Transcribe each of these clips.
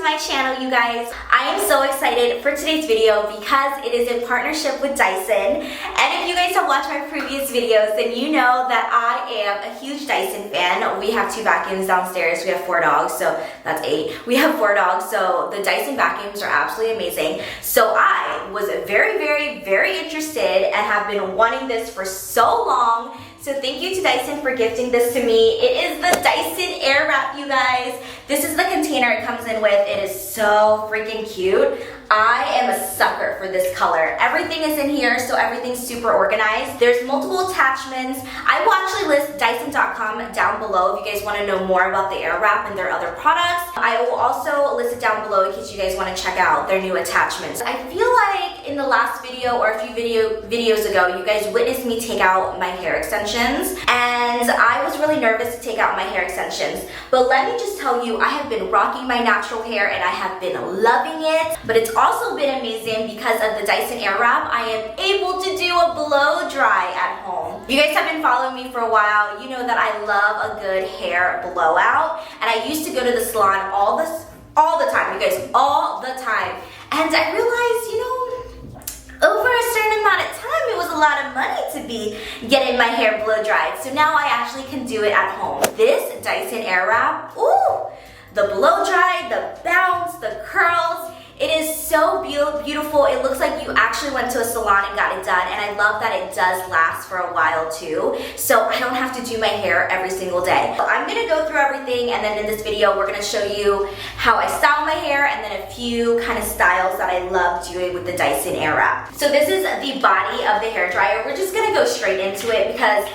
my channel, you guys. I am so excited for today's video because it is in partnership with Dyson. And if you guys have watched my previous videos, then you know that I am a huge Dyson fan. We have 2 vacuums downstairs. We have 4 dogs, so that's 8. We have 4 dogs, so the Dyson vacuums are absolutely amazing. So I was very interested and have been wanting this for so long. So thank you to Dyson for gifting this to me. It is the Dyson Airwrap, you guys. This is the container it comes in with. It is so freaking cute. I am a sucker for this color. Everything is in here, so everything's super organized. There's multiple attachments. I will actually list Dyson.com down below if you guys want to know more about the Airwrap and their other products. I will also list it down below in case you guys want to check out their new attachments. I feel like in the last video or a few videos ago, you guys witnessed me take out my hair extensions, and I was really nervous to take out my hair extensions. But let me just tell you, I have been rocking my natural hair and I have been loving it. But it's also been amazing because of the Dyson Airwrap. I am able to do a blow dry at home. You guys have been following me for a while. You know that I love a good hair blowout, and I used to go to the salon all the time, you guys, all the time. And I realized, you know, over a certain amount of time, it was a lot of money to be getting my hair blow dried. So now I actually can do it at home. This Dyson Airwrap, ooh, the blow dry, the bounce, the curls, it is so beautiful. It looks like you actually went to a salon and got it done, and I love that it does last for a while too, so I don't have to do my hair every single day. So I'm gonna go through everything, and then in this video we're gonna show you how I style my hair and then a few kind of styles that I love doing with the Dyson Airwrap. So this is the body of the hair dryer. We're just gonna go straight into it because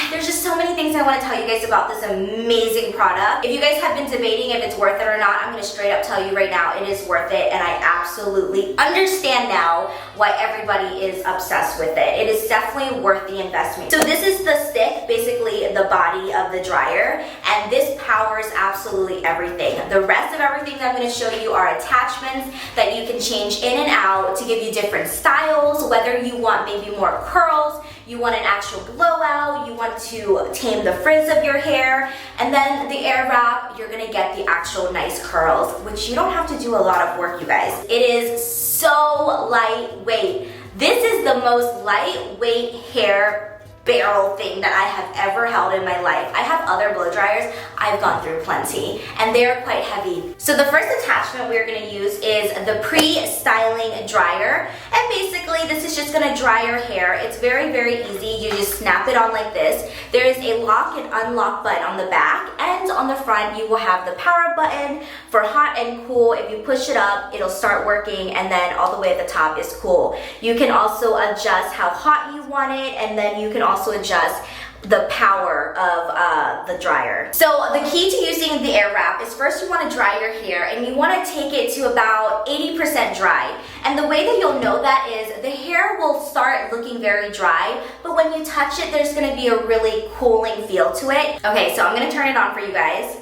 there's just so many things I want to tell you guys about this amazing product. If you guys have been debating if it's worth it or not, I'm going to straight up tell you right now it is worth it, and I absolutely understand now why everybody is obsessed with it. It is definitely worth the investment. So this is the stick, basically the body of the dryer, and this powers absolutely everything. The rest of everything that I'm going to show you are attachments that you can change in and out to give you different styles, whether you want maybe more curls, you want an actual blowout, you want to tame the frizz of your hair, and then the Airwrap, you're gonna get the actual nice curls, which you don't have to do a lot of work, you guys. It is so lightweight. This is the most lightweight hair barrel thing that I have ever held in my life. I have other blow dryers, I've gone through plenty, and they're quite heavy. So the first attachment we're gonna use is the pre-styling dryer, and basically this is just gonna dry your hair. It's very easy. You just snap it on like this. There is a lock and unlock button on the back, and on the front you will have the power button for hot and cool. If you push it up, it'll start working, and then all the way at the top is cool. You can also adjust how hot you want it, and then you can also adjust the power of the dryer. So the key to using the Airwrap is first you want to dry your hair, and you want to take it to about 80% dry. And the way that you'll know that is the hair will start looking very dry, but when you touch it, there's going to be a really cooling feel to it. Okay, so I'm going to turn it on for you guys.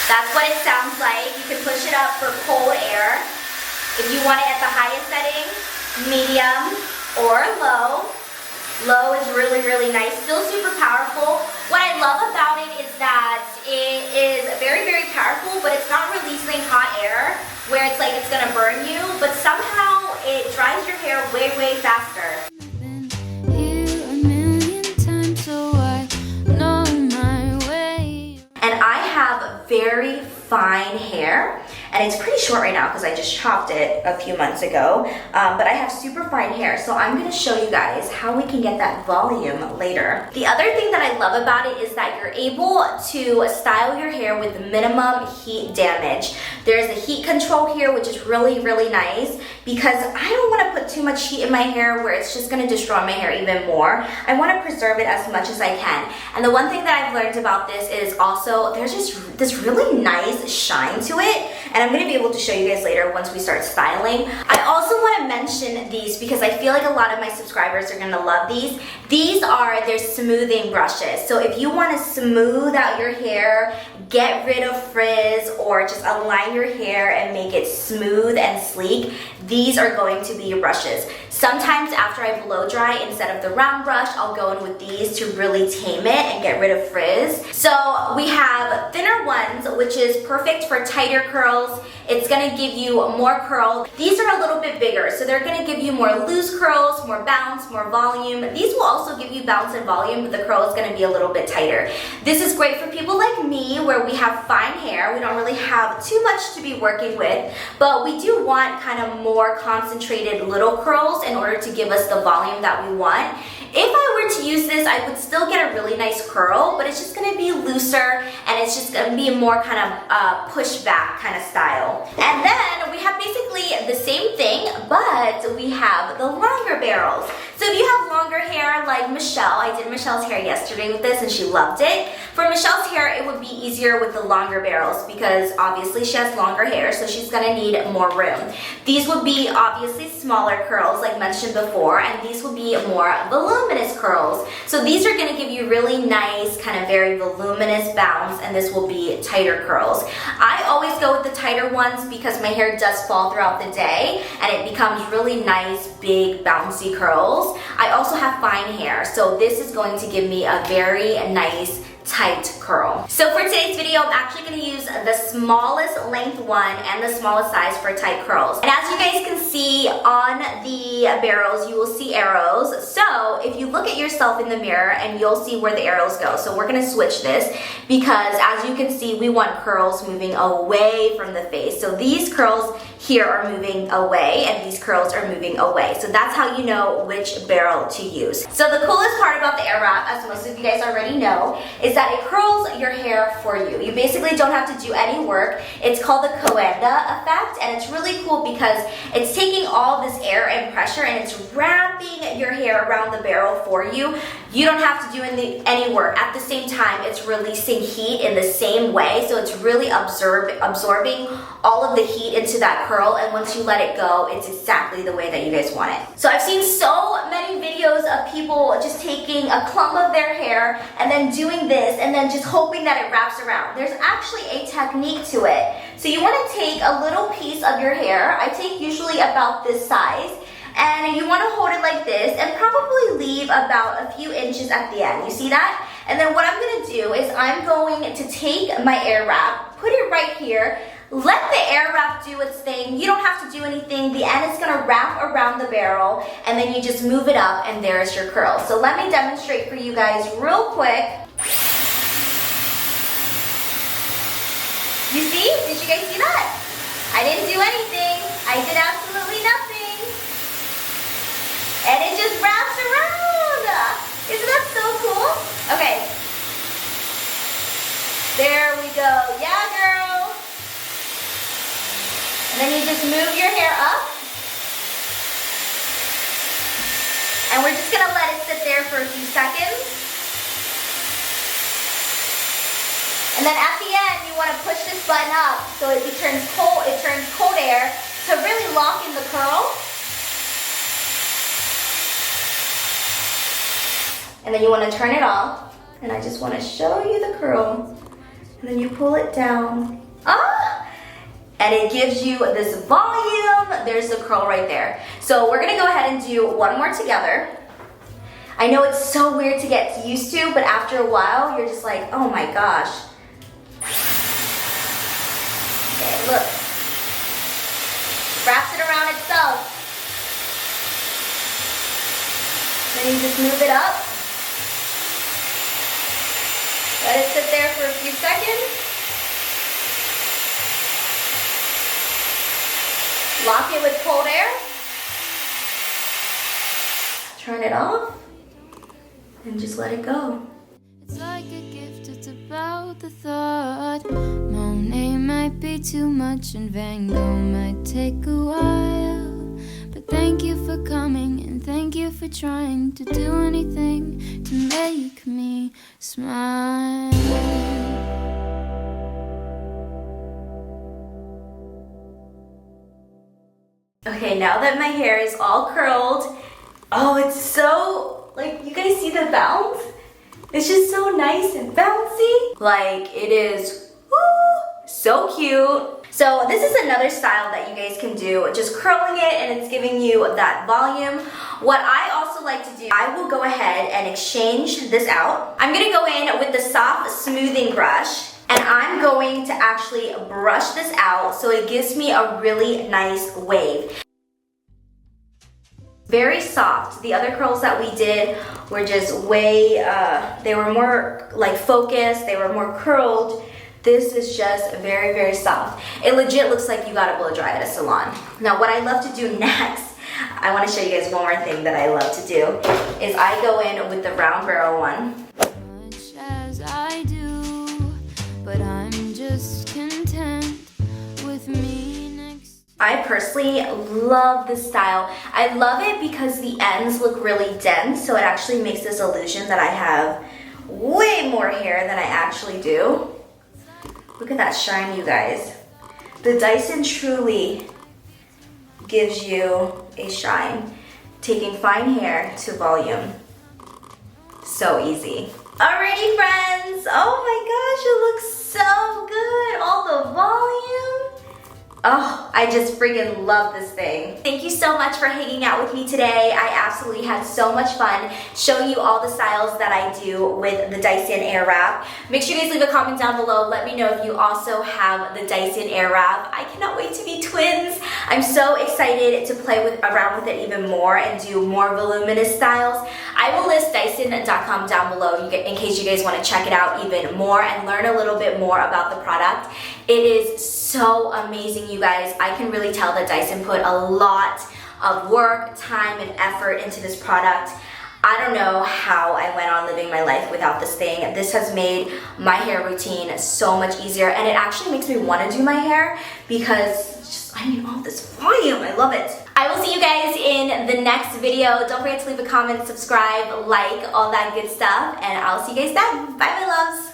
That's what it sounds like. You can push it up for cold air. If you want it at the highest setting, medium, or low. Low is really nice, still super powerful. What I love about it is that it is very powerful, but it's not releasing hot air where it's like it's gonna burn you, but somehow it dries your hair way faster. And I have very fine hair, and it's pretty short right now because I just chopped it a few months ago, but I have super fine hair, so I'm going to show you guys how we can get that volume later. The other thing that I love about it is that you're able to style your hair with minimum heat damage. There's a heat control here, which is really nice because I don't want to put too much heat in my hair where it's just going to destroy my hair even more. I want to preserve it as much as I can. And the one thing that I've learned about this is also there's just this really nice shine to it, and I'm going to be able to show you guys later once we start styling. I also want to mention these because I feel like a lot of my subscribers are going to love these. These are their smoothing brushes. So if you want to smooth out your hair, get rid of frizz, or just align your hair and make it smooth and sleek, these are going to be your brushes. Sometimes after I blow dry, instead of the round brush, I'll go in with these to really tame it and get rid of frizz. So we have thinner ones, which is perfect for tighter curls. It's gonna give you more curl. These are a little bit bigger, so they're gonna give you more loose curls, more bounce, more volume. These will also give you bounce and volume, but the curl is gonna be a little bit tighter. This is great for people like me, where we have fine hair. We don't really have too much to be working with, but we do want kind of more concentrated little curls in order to give us the volume that we want. If I were to use this, I would still get a really nice curl, but it's just gonna be looser and it's just gonna be more kind of push back kind of style. And then we have basically the same thing, but we have the longer barrels. So if you have longer hair like Michelle, I did Michelle's hair yesterday with this and she loved it. For Michelle's hair, it would be easier with the longer barrels because obviously she has longer hair, so she's gonna need more room. These would be obviously smaller curls like mentioned before, and these would be more voluminous curls. So these are gonna give you really nice, kind of very voluminous bounce, and this will be tighter curls. I always go with the tighter ones because my hair does fall throughout the day and it becomes really nice, big, bouncy curls. I also have fine hair, so this is going to give me a very nice tight curl. So for today's video, I'm actually going to use the smallest length one and the smallest size for tight curls. And as you guys can see on the barrels, you will see arrows. So if you look at yourself in the mirror, and you'll see where the arrows go. So we're going to switch this because as you can see, we want curls moving away from the face. So these curls here are moving away and these curls are moving away. So that's how you know which barrel to use. So the coolest part about the Airwrap, as most of you guys already know, is that it curls your hair for you. You basically don't have to do any work. It's called the Coenda effect, and it's really cool because it's taking all this air and pressure and it's wrapping your hair around the barrel for you. You don't have to do any work. At the same time, it's releasing heat in the same way, so it's really absorbing all of the heat into that curl, and once you let it go, it's exactly the way that you guys want it. So I've seen so many videos of people just taking a clump of their hair and then doing this and then just hoping that it wraps around. There's actually a technique to it. So you want to take a little piece of your hair. I take usually about this size, and you want to hold it like this and probably leave about a few inches at the end. You see that? And then what I'm going to do is I'm going to take my Airwrap, put it right here, let the Airwrap do its thing. You don't have to do anything. The end is going to wrap around the barrel, and then you just move it up and there's your curl. So let me demonstrate for you guys real quick. You see? Did you guys see that? I didn't do anything. I did absolutely nothing. And it just wraps around. Isn't that so cool? Okay. There we go. Yeah, girl. And then you just move your hair up. And we're just going to let it sit there for a few seconds. And then at the end, you want to push this button up so it turns cold air to really lock in the curl. And then you want to turn it off. And I just want to show you the curl. And then you pull it down. Ah! And it gives you this volume. There's the curl right there. So we're going to go ahead and do one more together. I know it's so weird to get used to, but after a while, you're just like, oh my gosh. Okay, look. Wraps it around itself. Then you just move it up. Let it sit there for a few seconds. Lock it with cold air. Turn it off. And just let it go. It's like a gift, it's about the thought. Monet might be too much and Van Gogh might take a while. But thank you for coming and thank you for trying to do anything to make me smile. Okay, now that my hair is all curled, oh, it's so, like, you guys see the bounce? It's just so nice and bouncy. Like, it is, woo, so cute. So this is another style that you guys can do, just curling it and it's giving you that volume. What I also like to do, I will go ahead and exchange this out. I'm gonna go in with the soft smoothing brush and I'm going to actually brush this out so it gives me a really nice wave. Very soft. The other curls that we did were just way, they were more like focused, they were more curled. This is just very, very soft. It legit looks like you got a blow dry at a salon. Now what I love to do next, I want to show you guys one more thing that I love to do, is I go in with the round barrel one. Much as I do, but I'm just content with me next. I personally love this style. I love it because the ends look really dense, so it actually makes this illusion that I have way more hair than I actually do. Look at that shine, you guys. The Dyson truly gives you a shine, taking fine hair to volume. So easy. Alrighty, friends. Oh my gosh, it looks so good. All the volume. Oh, I just freaking love this thing. Thank you so much for hanging out with me today. I absolutely had so much fun showing you all the styles that I do with the Dyson Airwrap. Make sure you guys leave a comment down below. Let me know if you also have the Dyson Airwrap. I cannot wait to be twins. I'm so excited to play around with it even more and do more voluminous styles. I will list Dyson.com down below in case you guys want to check it out even more and learn a little bit more about the product. It is so amazing, you guys. I can really tell that Dyson put a lot of work, time, and effort into this product. I don't know how I went on living my life without this thing. This has made my hair routine so much easier, and it actually makes me want to do my hair because I need all this volume. I love it. I will see you guys in the next video. Don't forget to leave a comment, subscribe, like, all that good stuff, and I'll see you guys then. Bye, my loves.